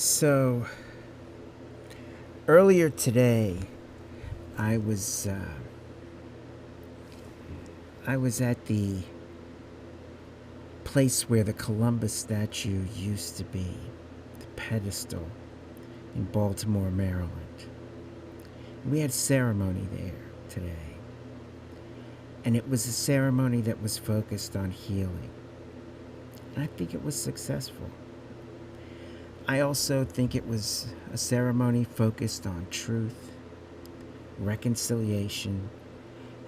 So earlier today, I was uh, I was at the place where the Columbus statue used to be, the pedestal in Baltimore, Maryland. We had a ceremony there today, and it was a ceremony that was focused on healing. And I think it was successful. I also think it was a ceremony focused on truth, reconciliation,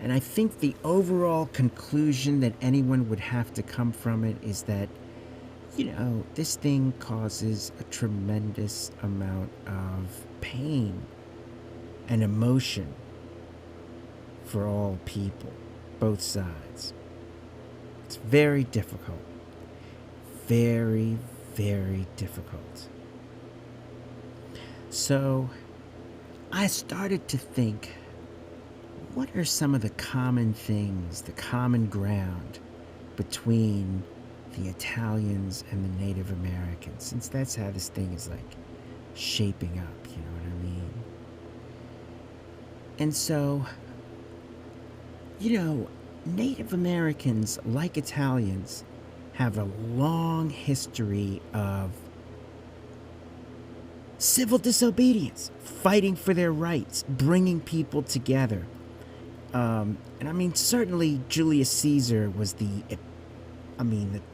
and I think the overall conclusion that anyone would have to come from it is that, this thing causes a tremendous amount of pain and emotion for all people, both sides. It's very difficult. Very, very difficult. So I started to think, what are some of the common things, the common ground between the Italians and the Native Americans, since that's how this thing is like shaping up, you know what I mean? And so, Native Americans, like Italians, have a long history of civil disobedience, fighting for their rights, bringing people together. And I mean, certainly Julius Caesar was the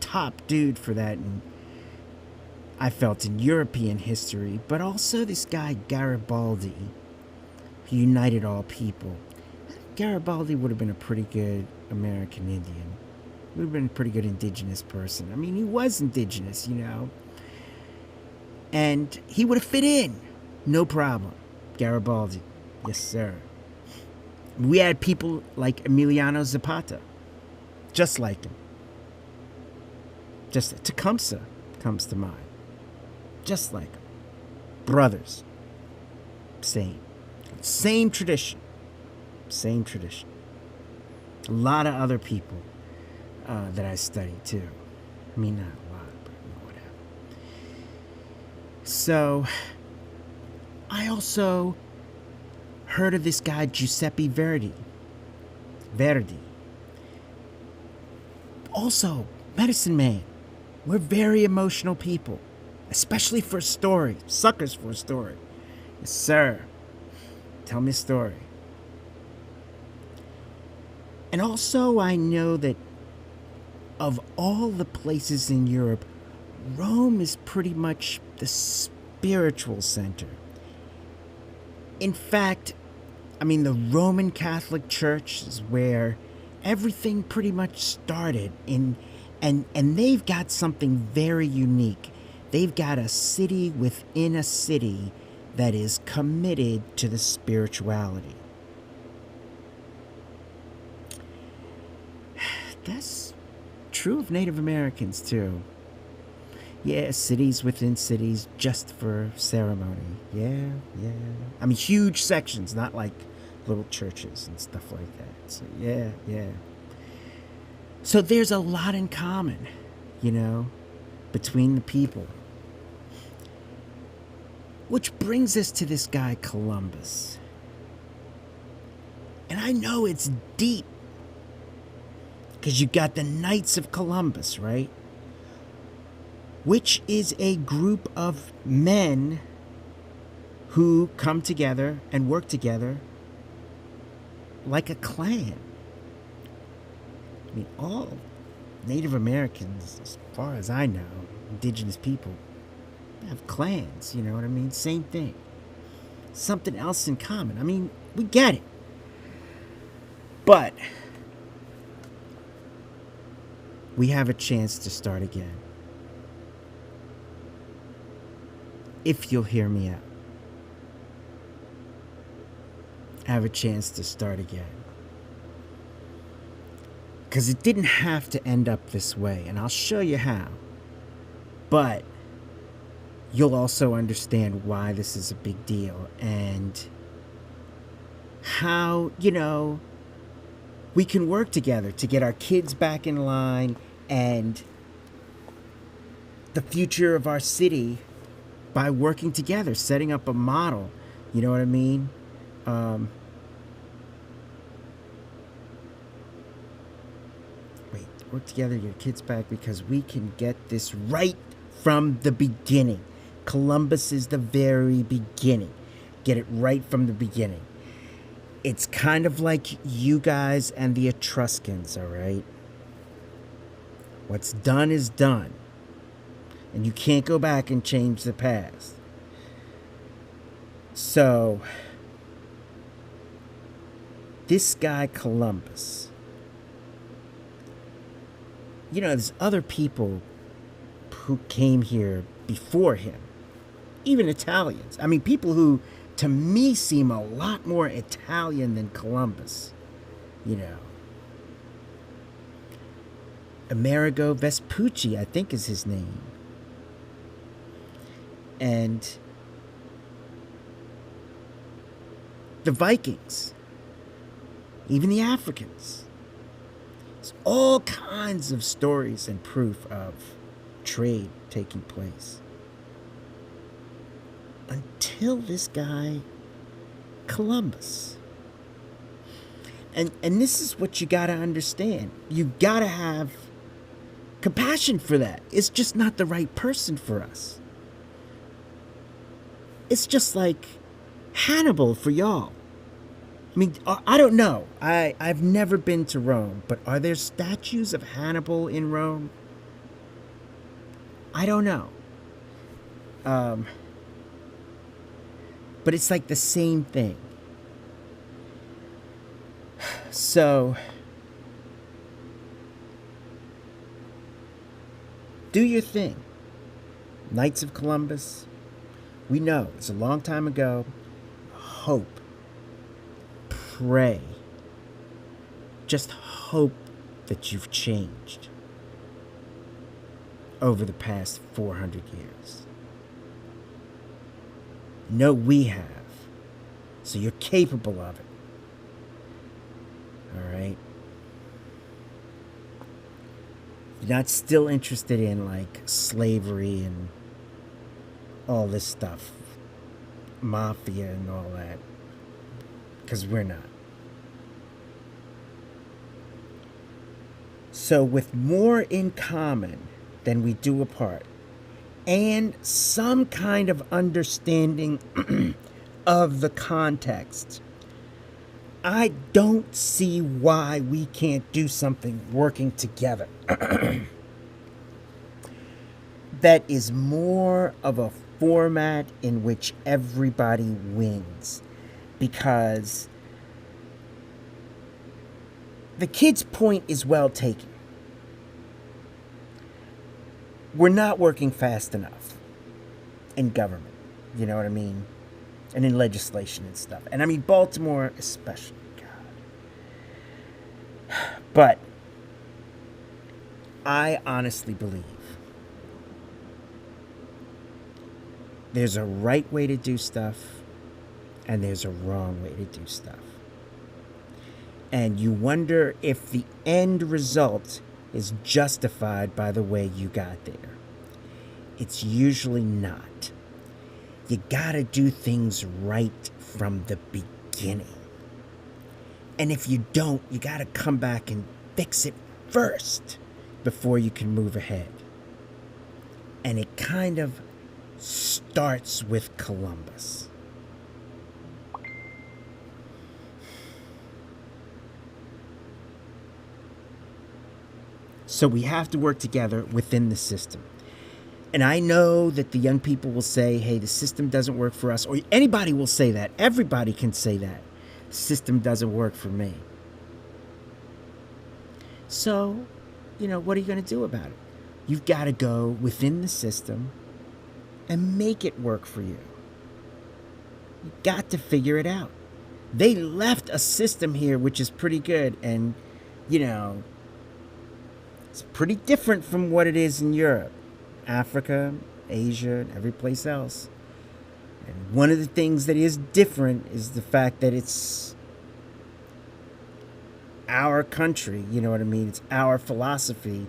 top dude for that, and I felt in European history, but also this guy Garibaldi, who united all people. Garibaldi would have been a pretty good American Indian. Would have been a pretty good indigenous person. I mean, he was indigenous, and he would have fit in, no problem. Garibaldi, yes sir. We had people like Emiliano Zapata, just like him. Just Tecumseh comes to mind, just like him. Brothers, same tradition. A lot of other people that I studied too. I mean, not a lot, but whatever. So, I also heard of this guy Giuseppe Verdi. Also, medicine man. We're very emotional people, especially for a story. Suckers for a story. Yes, sir. Tell me a story. And also, I know that of all the places in Europe, Rome is pretty much the spiritual center. In fact, the Roman Catholic Church is where everything pretty much started and they've got something very unique. They've got a city within a city that is committed to the spirituality. That's true of Native Americans too. Yeah, cities within cities just for ceremony. Yeah. Huge sections, not like little churches and stuff like that. So, yeah. So there's a lot in common, between the people. Which brings us to this guy, Columbus. And I know it's deep, because you got the Knights of Columbus, right? Which is a group of men who come together and work together like a clan. All Native Americans, as far as I know, indigenous people, have clans, you know what I mean? Same thing. Something else in common. We get it. But we have a chance to start again. If you'll hear me out. I have a chance to start again. Because it didn't have to end up this way, and I'll show you how. But you'll also understand why this is a big deal, and how, we can work together to get our kids back in line, and the future of our city by working together, setting up a model. You know what I mean? Um, Wait, work together, get kids back because we can get this right from the beginning. Columbus is the very beginning. Get it right from the beginning. It's kind of like you guys and the Etruscans, all right? What's done is done. And you can't go back and change the past. So, this guy, Columbus, you know, there's other people who came here before him, even Italians. I mean, people who, to me, seem a lot more Italian than Columbus, you know. Amerigo Vespucci, I think is his name. And the Vikings, even the Africans. There's all kinds of stories and proof of trade taking place. Until this guy, Columbus. And this is what you gotta understand. You gotta have compassion for that. It's just not the right person for us. It's just like Hannibal for y'all. I mean, I don't know. I've never been to Rome, but are there statues of Hannibal in Rome? I don't know. But it's like the same thing. So, do your thing. Knights of Columbus. We know it's a long time ago. Hope. Pray. Just hope that you've changed over the past 400 years. No, we have. So you're capable of it. All right? You're not still interested in, like, slavery and all this stuff. Mafia and all that. Because we're not. So with more in common than we do apart, and some kind of understanding of the context, I don't see why we can't do something working together that is more of a format in which everybody wins. Because the kid's point is well taken. We're not working fast enough in government, you know what I mean? And in legislation and stuff. And I mean, Baltimore especially, God. But I honestly believe there's a right way to do stuff and there's a wrong way to do stuff. And you wonder if the end result is justified by the way you got there. It's usually not. You gotta do things right from the beginning. And if you don't, you gotta come back and fix it first before you can move ahead. And it kind of starts with Columbus. So we have to work together within the system. And I know that the young people will say, hey, the system doesn't work for us. Or anybody will say that. Everybody can say that. The system doesn't work for me. So, you know, what are you going to do about it? You've got to go within the system and make it work for you. You've got to figure it out. They left a system here which is pretty good. And, you know, it's pretty different from what it is in Europe, Africa, Asia, and every place else. And one of the things that is different is the fact that it's our country, you know what I mean? It's our philosophy.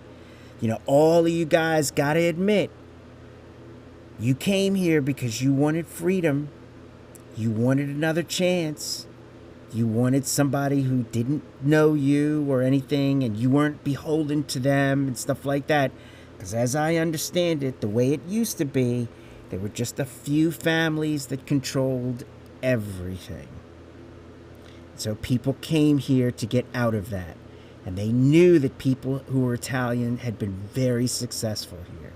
You know, all of you guys got to admit, You came here because you wanted freedom. You wanted another chance. You wanted somebody who didn't know you or anything, and you weren't beholden to them and stuff like that. Because as I understand it, the way it used to be, there were just a few families that controlled everything. So people came here to get out of that. And they knew that people who were Italian had been very successful here.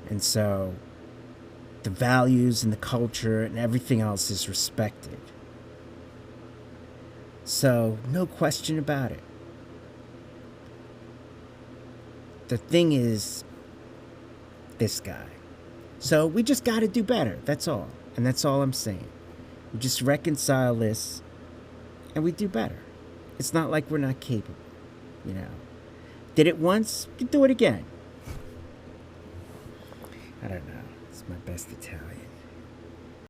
And so the values and the culture and everything else is respected. So, no question about it. The thing is, this guy. So, we just got to do better. That's all. And that's all I'm saying. We just reconcile this and we do better. It's not like we're not capable, you know. Did it once, we can do it again. I don't know. It's my best Italian.